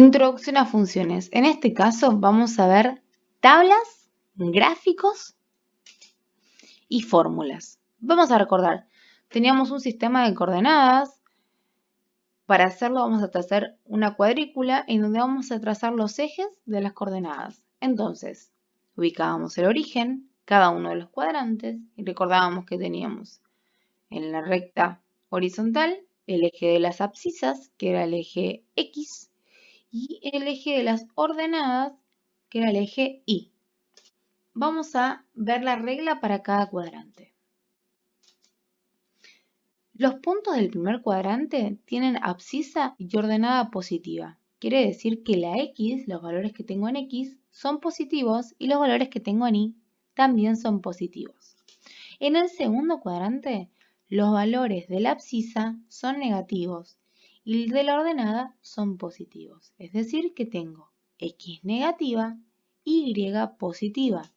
Introducción a funciones. En este caso vamos a ver tablas, gráficos y fórmulas. Vamos a recordar, teníamos un sistema de coordenadas. Para hacerlo vamos a trazar una cuadrícula en donde vamos a trazar los ejes de las coordenadas. Entonces, ubicábamos el origen, cada uno de los cuadrantes y recordábamos que teníamos en la recta horizontal el eje de las abscisas, que era el eje X, y el eje de las ordenadas, que era el eje Y. Vamos a ver la regla para cada cuadrante. Los puntos del primer cuadrante tienen abscisa y ordenada positiva. Quiere decir que la X, los valores que tengo en X, son positivos y los valores que tengo en Y también son positivos. En el segundo cuadrante, los valores de la abscisa son negativos y de la ordenada son positivos. Es decir, que tengo X negativa, Y positiva.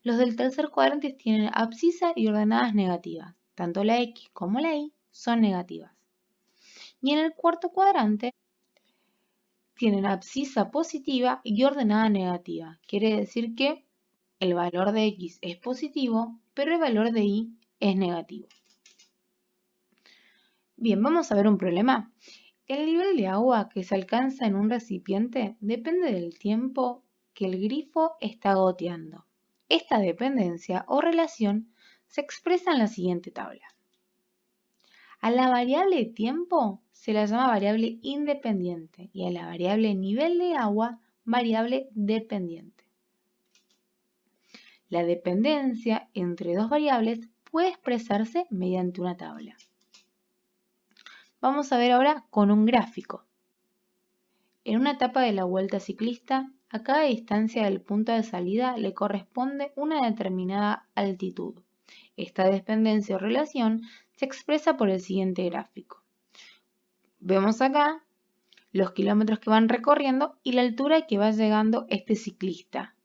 Los del tercer cuadrante tienen abscisa y ordenadas negativas. Tanto la X como la Y son negativas. Y en el cuarto cuadrante tienen abscisa positiva y ordenada negativa. Quiere decir que el valor de X es positivo, pero el valor de Y es negativo. Bien, vamos a ver un problema. El nivel de agua que se alcanza en un recipiente depende del tiempo que el grifo está goteando. Esta dependencia o relación se expresa en la siguiente tabla. A la variable tiempo se la llama variable independiente y a la variable nivel de agua variable dependiente. La dependencia entre dos variables puede expresarse mediante una tabla. Vamos a ver ahora con un gráfico. En una etapa de la vuelta ciclista, a cada distancia del punto de salida le corresponde una determinada altitud. Esta dependencia o relación se expresa por el siguiente gráfico. Vemos acá los kilómetros que van recorriendo y la altura que va llegando este ciclista.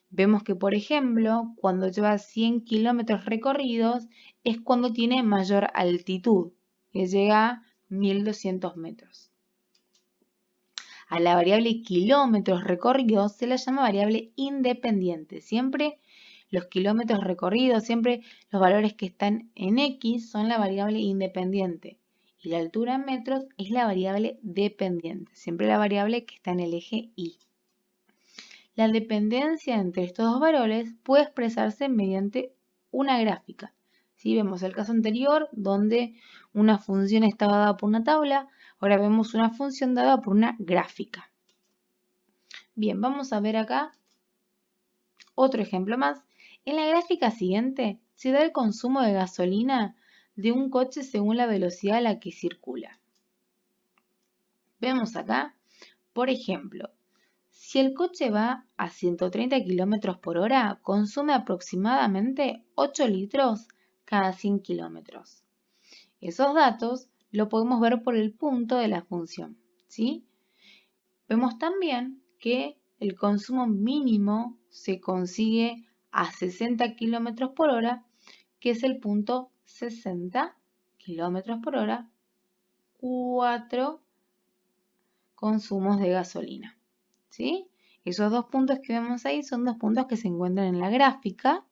Vemos que, por ejemplo, cuando lleva 100 kilómetros recorridos es cuando tiene mayor altitud, que llega a 1200 metros. A la variable kilómetros recorridos se la llama variable independiente. Siempre los kilómetros recorridos, siempre los valores que están en X son la variable independiente. Y la altura en metros es la variable dependiente. Siempre la variable que está en el eje Y. La dependencia entre estos dos valores puede expresarse mediante una gráfica. ¿Sí? Vemos el caso anterior donde una función estaba dada por una tabla. Ahora vemos una función dada por una gráfica. Bien, vamos a ver acá otro ejemplo más. En la gráfica siguiente se da el consumo de gasolina de un coche según la velocidad a la que circula. Vemos acá, por ejemplo, si el coche va a 130 km por hora, consume aproximadamente 8 litros cada 100 kilómetros. Esos datos lo podemos ver por el punto de la función, ¿sí? Vemos también que el consumo mínimo se consigue a 60 km por hora, que es el punto 60 km por hora, 4 consumos de gasolina, ¿sí? Esos dos puntos que vemos ahí son dos puntos que se encuentran en la gráfica.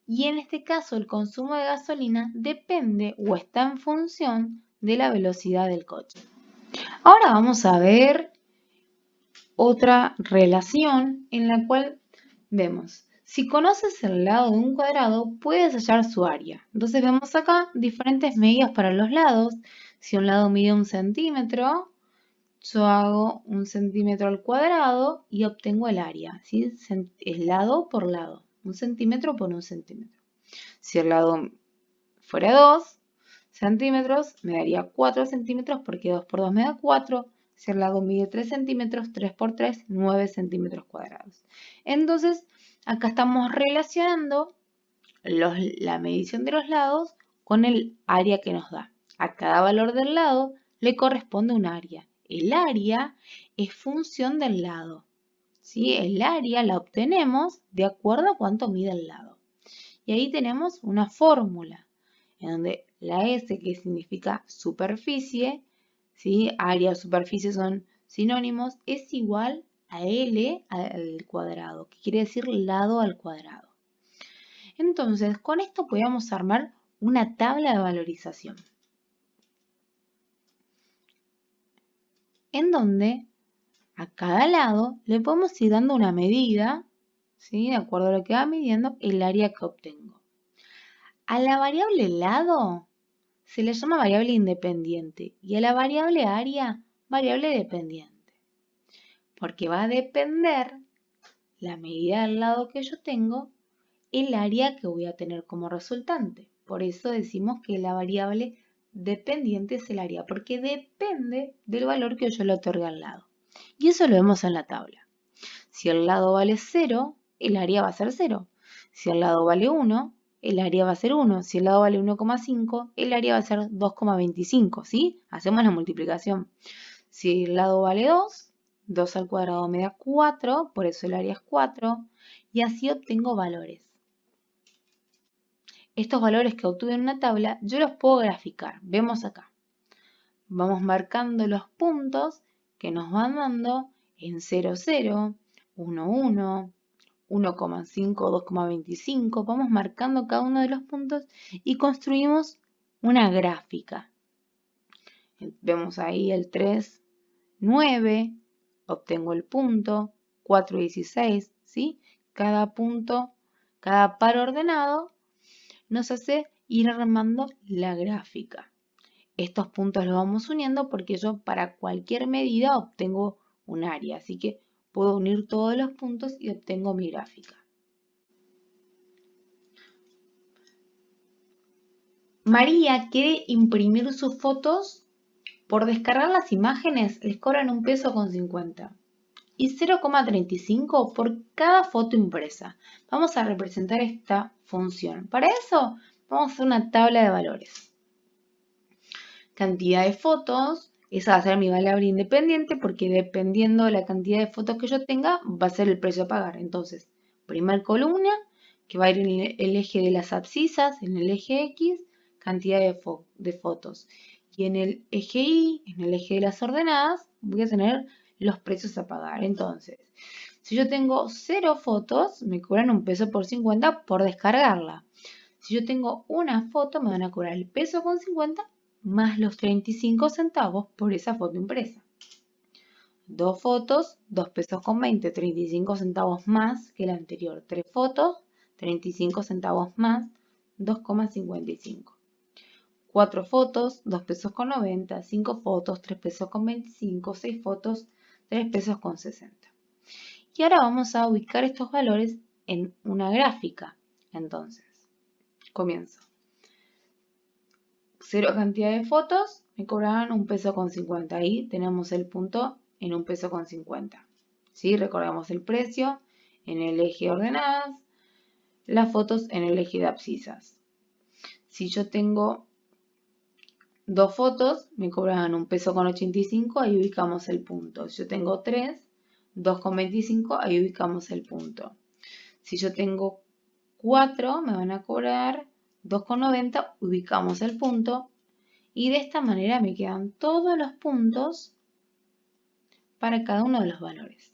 Y en este caso el consumo de gasolina depende o está en función de la velocidad del coche. Ahora vamos a ver otra relación en la cual vemos, si conoces el lado de un cuadrado, puedes hallar su área. Entonces vemos acá diferentes medidas para los lados. Si un lado mide 1 centímetro, yo hago 1 centímetro al cuadrado y obtengo el área, ¿sí? Es lado por lado, 1 centímetro por 1 centímetro. Si el lado fuera 2 centímetros, me daría 4 centímetros porque 2 por 2 me da 4. Si el lado mide 3 centímetros, 3 por 3, 9 centímetros cuadrados. Entonces, acá estamos relacionando la medición de los lados con el área que nos da. A cada valor del lado le corresponde un área. El área es función del lado, ¿sí? El área la obtenemos de acuerdo a cuánto mide el lado. Y ahí tenemos una fórmula en donde la S, que significa superficie, ¿sí? Área o superficie son sinónimos, es igual a L al cuadrado, que quiere decir lado al cuadrado. Entonces, con esto podemos armar una tabla de valorización, en donde a cada lado le podemos ir dando una medida, ¿sí? De acuerdo a lo que va midiendo, el área que obtengo. A la variable lado se le llama variable independiente y a la variable área, variable dependiente, porque va a depender la medida del lado que yo tengo, el área que voy a tener como resultante. Por eso decimos que la variable dependiente es el área, porque depende del valor que yo le otorgue al lado. Y eso lo vemos en la tabla. Si el lado vale 0, el área va a ser 0. Si el lado vale 1, el área va a ser 1. Si el lado vale 1,5, el área va a ser 2,25, ¿sí? Hacemos la multiplicación. Si el lado vale 2, 2 al cuadrado me da 4, por eso el área es 4. Y así obtengo valores. Estos valores que obtuve en una tabla, yo los puedo graficar. Vemos acá. Vamos marcando los puntos que nos van dando en 0, 0, 1, 1, 1,5, 2,25. Vamos marcando cada uno de los puntos y construimos una gráfica. Vemos ahí el 3, 9, obtengo el punto, 4, 16, ¿sí? Cada punto, cada par ordenado nos hace ir armando la gráfica. Estos puntos los vamos uniendo porque yo para cualquier medida obtengo un área, así que puedo unir todos los puntos y obtengo mi gráfica. María quiere imprimir sus fotos. Por descargar las imágenes les cobran 1,50 pesos y 0,35 por cada foto impresa. Vamos a representar esta función. Para eso vamos a hacer una tabla de valores. Cantidad de fotos, esa va a ser mi variable independiente porque dependiendo de la cantidad de fotos que yo tenga va a ser el precio a pagar. Entonces, primer columna que va a ir en el eje de las abscisas, en el eje X, cantidad de fotos. Y en el eje Y, en el eje de las ordenadas, voy a tener los precios a pagar. Entonces, si yo tengo 0 fotos, me cobran 1,50 por descargarla. Si yo tengo una foto, me van a cobrar el 1,50 más los 35 centavos por esa foto impresa. 2 fotos, 2,20 pesos, 35 centavos más que la anterior. 3 fotos, 35 centavos más, 2,55. 4 fotos, 2,90 pesos. 5 fotos, 3,25 pesos. 6 fotos, 3,60 pesos. Y ahora vamos a ubicar estos valores en una gráfica. Entonces, comienzo. 0 cantidad de fotos, me cobraban 1,50 pesos. Ahí tenemos el punto en 1,50 pesos. ¿Sí? Recordamos el precio en el eje de ordenadas, las fotos en el eje de abscisas. Si yo tengo 2 fotos, me cobraban 1,85 pesos, ahí ubicamos el punto. Si yo tengo 3, 2,25, ahí ubicamos el punto. Si yo tengo 4, me van a cobrar 2,90, ubicamos el punto. Y de esta manera me quedan todos los puntos para cada uno de los valores.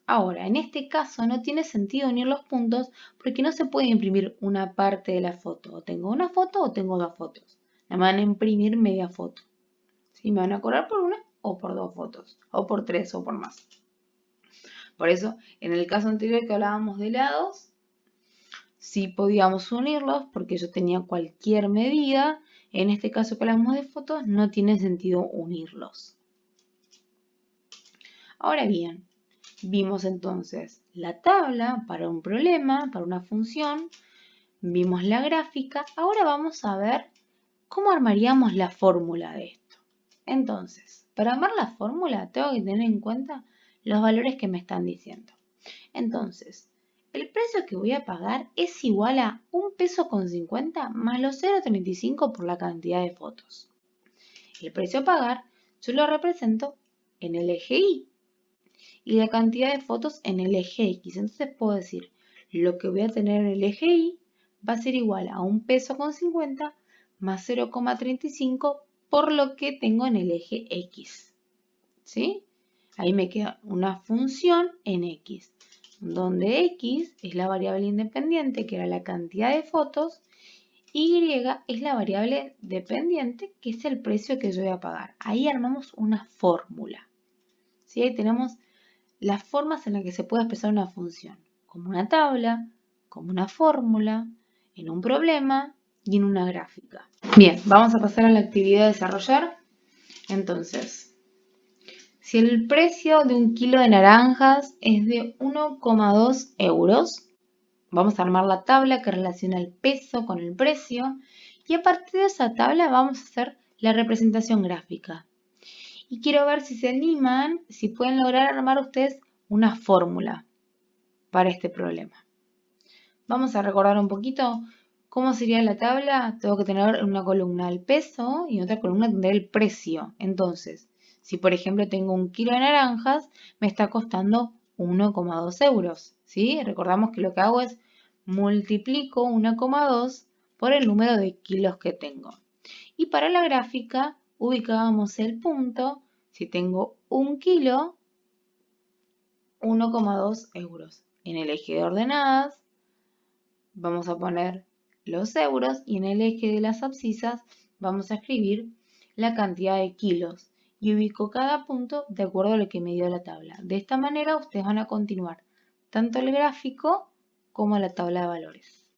Ahora, en este caso no tiene sentido unir los puntos porque no se puede imprimir una parte de la foto. O tengo una foto o tengo 2 fotos. Me van a imprimir media foto. ¿Sí? Me van a cobrar por una o por 2 fotos. O por 3 o por más. Por eso, en el caso anterior que hablábamos de lados, sí podíamos unirlos porque yo tenía cualquier medida. En este caso que hablamos de fotos, no tiene sentido unirlos. Ahora bien, vimos entonces la tabla para un problema, para una función, vimos la gráfica. Ahora vamos a ver cómo armaríamos la fórmula de esto. Entonces, para armar la fórmula tengo que tener en cuenta los valores que me están diciendo. Entonces, el precio que voy a pagar es igual a 1,50 pesos más los 0,35 por la cantidad de fotos. El precio a pagar yo lo represento en el eje Y y la cantidad de fotos en el eje X. Entonces puedo decir, lo que voy a tener en el eje Y va a ser igual a 1,50 pesos más 0,35 por lo que tengo en el eje X. ¿Sí? Ahí me queda una función en X, donde X es la variable independiente, que era la cantidad de fotos, y es la variable dependiente, que es el precio que yo voy a pagar. Ahí armamos una fórmula. ¿Sí? Ahí tenemos las formas en las que se puede expresar una función, como una tabla, como una fórmula, en un problema y en una gráfica. Bien, vamos a pasar a la actividad de desarrollar. Entonces, si el precio de un kilo de naranjas es de 1,2 euros, vamos a armar la tabla que relaciona el peso con el precio y a partir de esa tabla vamos a hacer la representación gráfica. Y quiero ver si se animan, si pueden lograr armar ustedes una fórmula para este problema. Vamos a recordar un poquito cómo sería la tabla. Tengo que tener en una columna el peso y en otra columna tendré el precio. Entonces, si por ejemplo tengo un kilo de naranjas, me está costando 1,2 euros. ¿Sí? Recordamos que lo que hago es multiplico 1,2 por el número de kilos que tengo. Y para la gráfica ubicábamos el punto. Si tengo un kilo, 1,2 euros. En el eje de ordenadas vamos a poner los euros y en el eje de las abscisas vamos a escribir la cantidad de kilos y ubico cada punto de acuerdo a lo que me dio la tabla. De esta manera ustedes van a continuar tanto el gráfico como la tabla de valores.